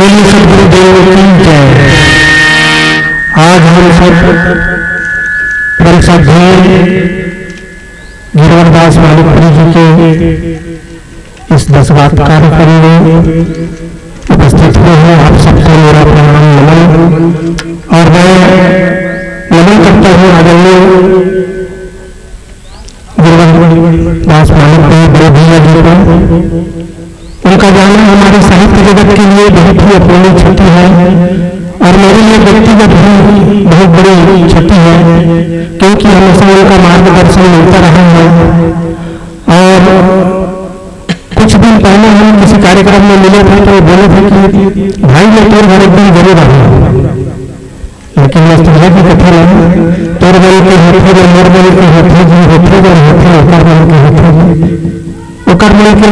बोलिए सदगुरुदेव की जय। आज हम सब परम श्रद्धेय गिरिवरदास मालिकपुरी जी के इस 10 बात कार्यक्रम में उपस्थित हुए हैं। आप सबसे मेरा प्रणाम नमन, और मैं नमन करता हूँ आदरणीय गिरिवरदास मालिकपुरी बड़े भैया जी को। उनका जाना हमारे साहित्य जगत के लिए बहुत ही अपूर्णीय क्षति है, और मेरे लिए व्यक्तिगत भी बहुत बड़ी क्षति है, क्योंकि हमेशा उनका मार्गदर्शन मिलता रहा है। और कुछ दिन पहले हम किसी कार्यक्रम में मिले थे तो बोले थे कि भाई मैं तोर घर एक दिन जरूर आऊंगा, लेकिन मैं तुझे भी कथे नहीं, तोर बल के होते मोर बल के होते जी होते जो होते ओकर बल के होते जी ओकर बल के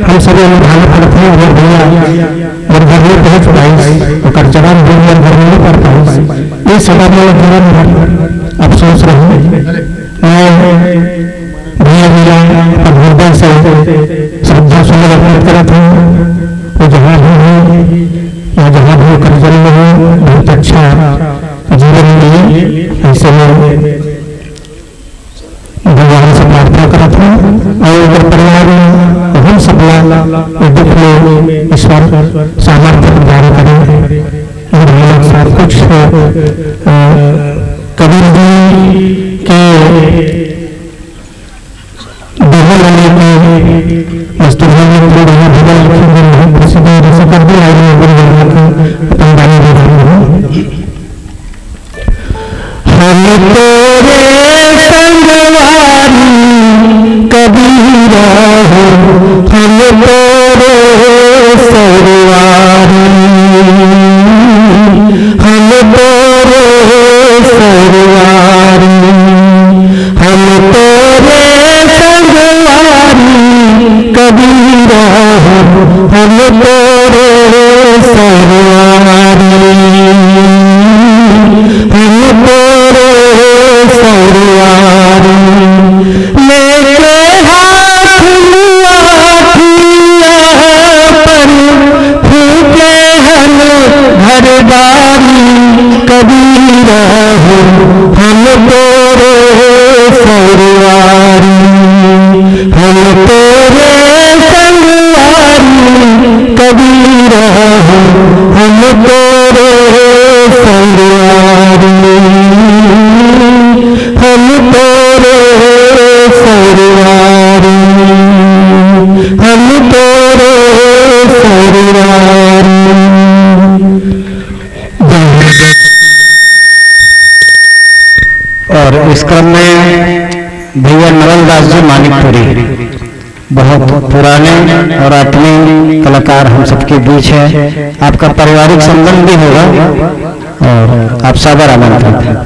हम सब निभाना पड़ते हैं। और भैया जब घर में पहुँच पाई ओकर चरण भूमि घर में नहीं पड़ पाई, ये सदा मेरा जीवन भर अफसोस रहे। मैं भैया भैया हृदय से श्रद्धा सुंदर अर्पित करता हूँ। वो जहाँ भी हो या जहाँ भी होकर जन्म हो, बहुत अच्छा जीवन में ऐसे में भगवान से प्रार्थना करता हूँ। और अगर परिवार में हम सब दुख में ईश्वर सामर्थ्य प्रदान करें। और हम सब कुछ कबीर जी के दोहे वाले के मस्तूरी में जो रहा भगवान लक्ष्मी प्रसिद्ध जैसे कर भी आए हैं अपन गाने दे रहे हैं। हम तेरे संगवारी कबीरा हो, हम तेरे सरवारी, हम तेरे सरवारी, हम तेरे संगवारी कबीरा हो, हम तेरे सरवारी, हम तेरे सरवारी। मेरे हाथ लाठियाँ पर फूके हन घरदारी कबीरा हो, हम तेरे सरवारी, हम तेरे संगवारी कबीरा हो, हम तेरे सरवारी, हम तेरे सरवारी, हम तेरे सरवारी। और इस क्रम में भैया नवलदास जी मानिकपुरी बहुत पुराने और आत्मीय कलाकार हम सबके बीच है। आपका पारिवारिक संबंध भी होगा और आप सादर आमंत्रित हैं।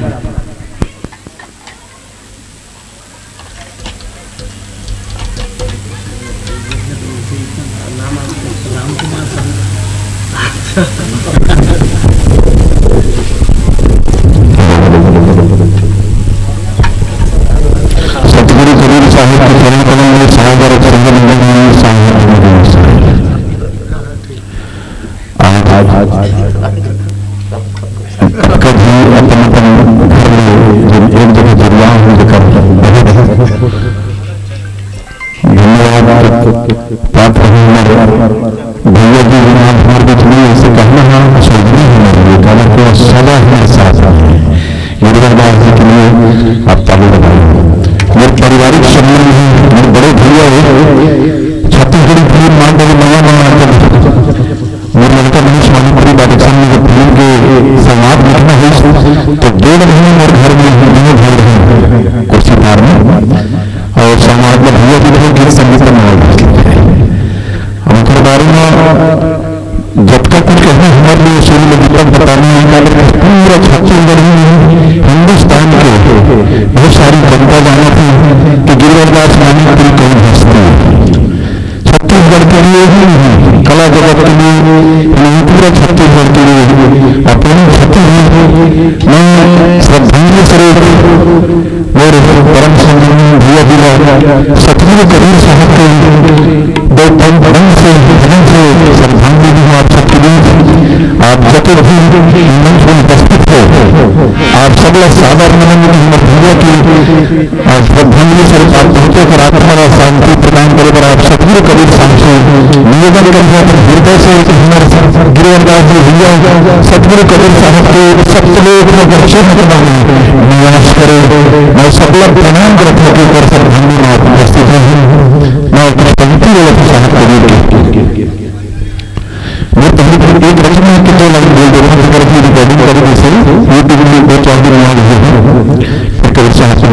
सतगुरु कबीर साहिब के चरण कमल में सागर संगम में कभी अपन घर में जब एक जगह जरिया होकर धन्यवाद प्राप्त भैया जी हमारे बीच में ऐसे कहना है सोचना है कहना को सदा हमारे साथ है। गिरिवरदास जी के लिए आप ताली बजाइए। मेरे पारिवारिक संबंध है, मेरे बड़े भैया है छत्तीसगढ़ी फिल्म मान के नवा मेरे लड़का मनीष मानिकपुरी डायरेक्शन में जब फिल्म के संवाद लिखना है तो 1.5 महीने मेरे घर में भर रहे कुर्सी बार में, और संवाद में भैया जी लोग गीत संगीत का माहौल उनके बारे में जब तक कुछ कहना हमारे लिए शुरू में तक बताने पूरा छत्तीसगढ़ में हिंदुस्तान के बहुत सारी जनता जाना थी कि गिरिवरदास मानिकपुरी कौन हंसती है। छत्तीसगढ़ के लिए ही नहीं, कला जगत के लिए नहीं, पूरा छत्तीसगढ़ के लिए अपनी छत्तीसगढ़ में श्रद्धांजलि स्वरूप और परम संगम भैया जी सतगुरु कबीर साहब के दो ढंग से श्रद्धांजलि आप सबके बीच मंच में उपस्थित हो, आप सब लोग सादर नमन भैया की श्रद्धांजलि स्वरूप आप पहुंचे कर आत्मा और शांति प्रदान करे पर आप सतगुरु कबीर साहब से निवेदन करते हैं हृदय से हमारे गिरिवरदास जी भैया सतगुरु कबीर साहब के सप्तलोक में दर्शन करवाने निवास करे। मैं सब लोग प्रणाम करते हैं कि श्रद्धांजलि में आप उपस्थित हैं। मैं कुछ पंक्ति साहब कबीर वो पहले एक रचना के 2 लाइन बोल देता हूँ करके रिकॉर्डिंग करने से यूट्यूब में 2-4 दिन वहाँ है कबीर साहब से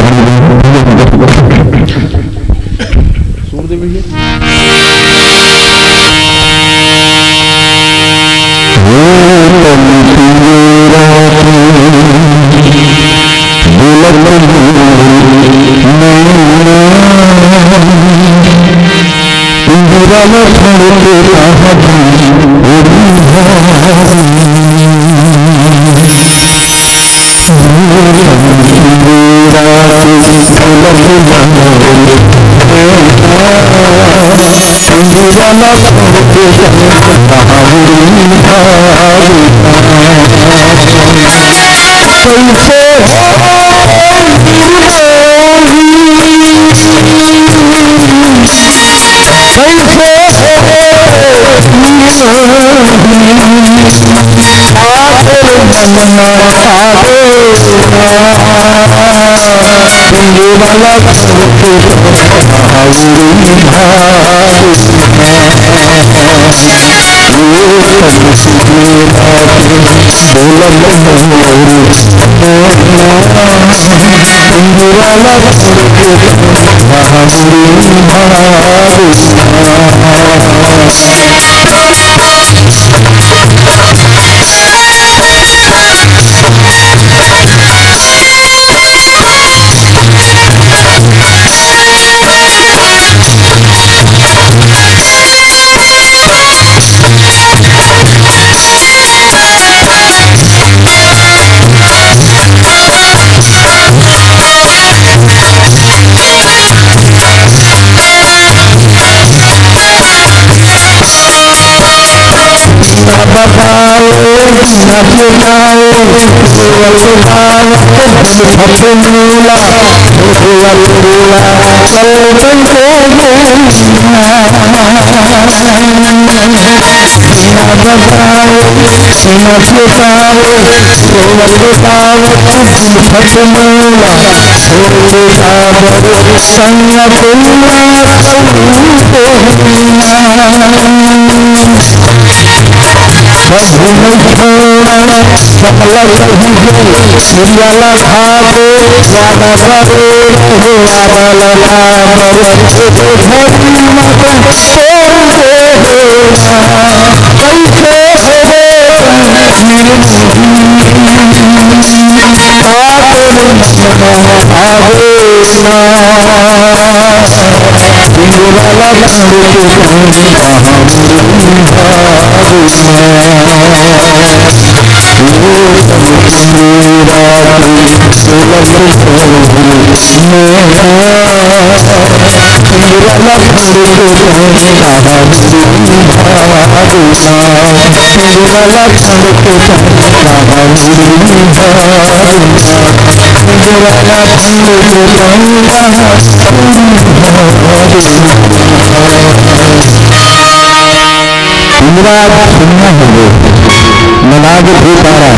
मनाग भूतारा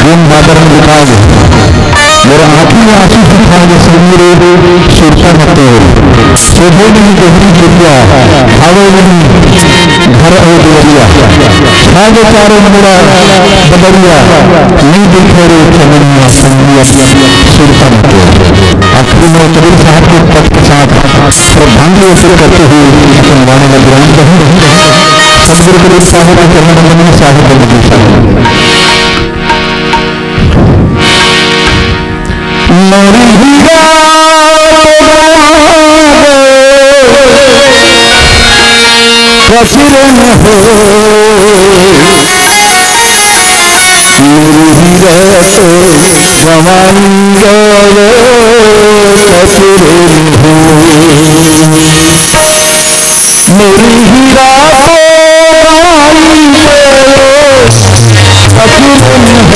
दिन बादर में दिखाओगे मेरे आंखों में आंसू दिखाओगे समीरे सुरसा मते शोभे नहीं गहरी दुनिया भावे नहीं घर हो दुनिया छागे चारों मेरा बदरिया नहीं दिखे रे चमनिया संगिया सुरसा मते। आखिरी में कबीर साहब के पद के साथ श्रद्धांजलि अर्पित करते हुए अपने वाणी में ग्रहण करें। सतगुरु कबीर साहब के चरण कमल में साहिब मोरी हीरा कबीर में हो मेरी हीरा जवानी कबीर में हो मेरी हीरा कबीर में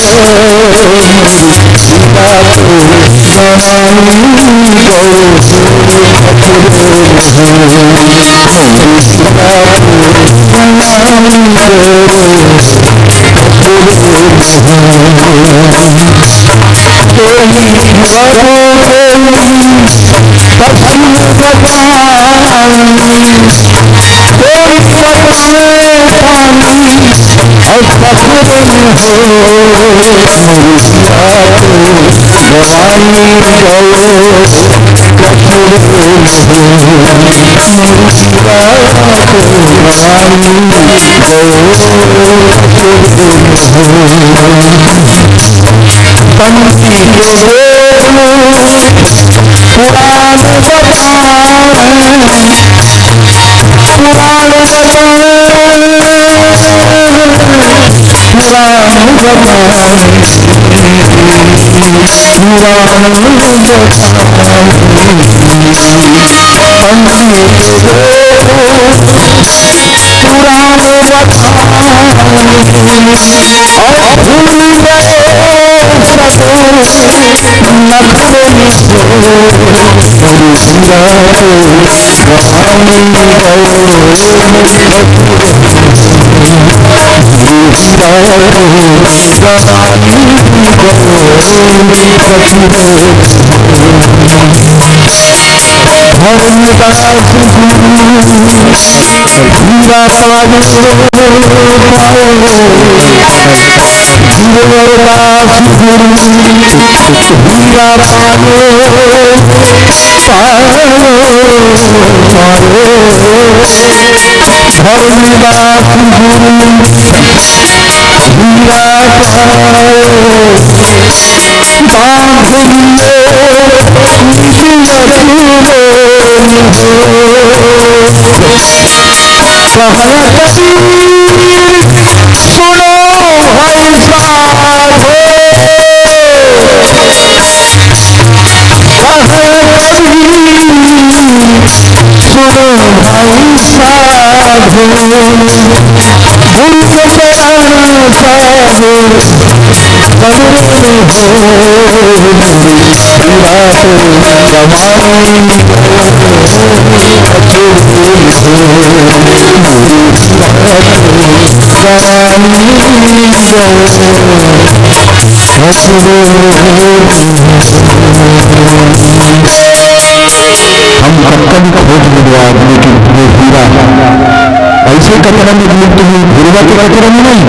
ऐसे कचरा में लिप्त हुई हीरा के कचरे में नहीं,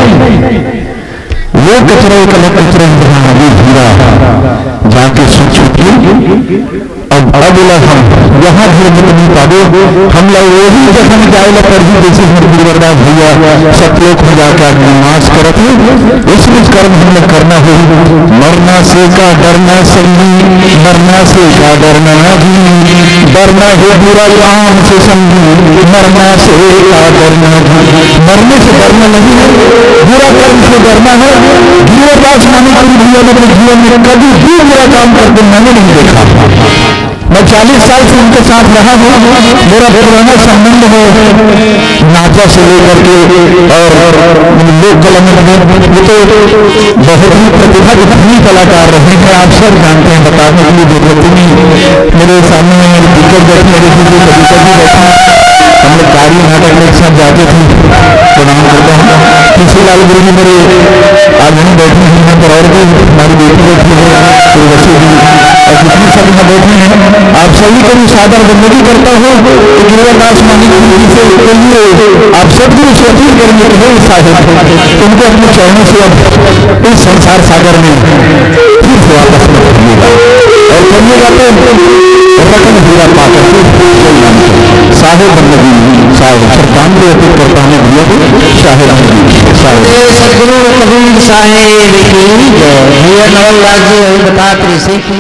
वो कचरा एक अलग कचरा जहाँ अभी हीरा जाके सुन चुकी अब बोला हम यहाँ भी नहीं पावे हम लोग वही जगह में जाए पर ही जैसे गुरुवरदास भैया सतलोक हो जाकर नमाज करते उसमें कर्म हमने करना हो। मरना से का डरना संगी, मरना से का डरना भी, डरना है बुरा काम से संगी, मरना से का डरना भी। मरने से डरना नहीं है, बुरा कर्म से डरना है। गुरुवरदास मानिकपुरी भैया ने अपने जीवन में कभी भी बुरा काम करते मैंने नहीं देखा। मैं 40 साल से उनके साथ रहा हूँ, मेरा पुराना संबंध है नाचा से लेकर के और लोक कला में वो तो बहुत ही प्रतिभा विधि कलाकार रहे हैं। आप सब जानते हैं, बताने के लिए जरूरत नहीं। मेरे सामने टीचर बैठे मेरे कभी कभी बैठे, हम लोग कार्य नाटक में एक साथ जाते थे। प्रणाम करता हूँ तुलसीलाल गुरु जी मेरे आज नहीं बैठे हैं यहाँ पर, और भी हमारी बेटी बैठी है उर्वशी जी और जितने सब यहाँ बैठे हैं। आप सभी को भी सादर बंदगी करता हूँ कि गुरुवरदास मानिकपुरी जी से कहिए आप सब भी स्वतंत्र करेंगे कि हे साहिब उनको अपने चरणों से अब इस संसार सागर में फिर से वापस में करिएगा और करिएगा तो रकम हीरा पाकर के साहिब बंदगी साहिब सरकार को अर्पित करता हूँ भैया को साहिब सदगुरु कबीर साहिब की जय। भैया नवल राज्य बताते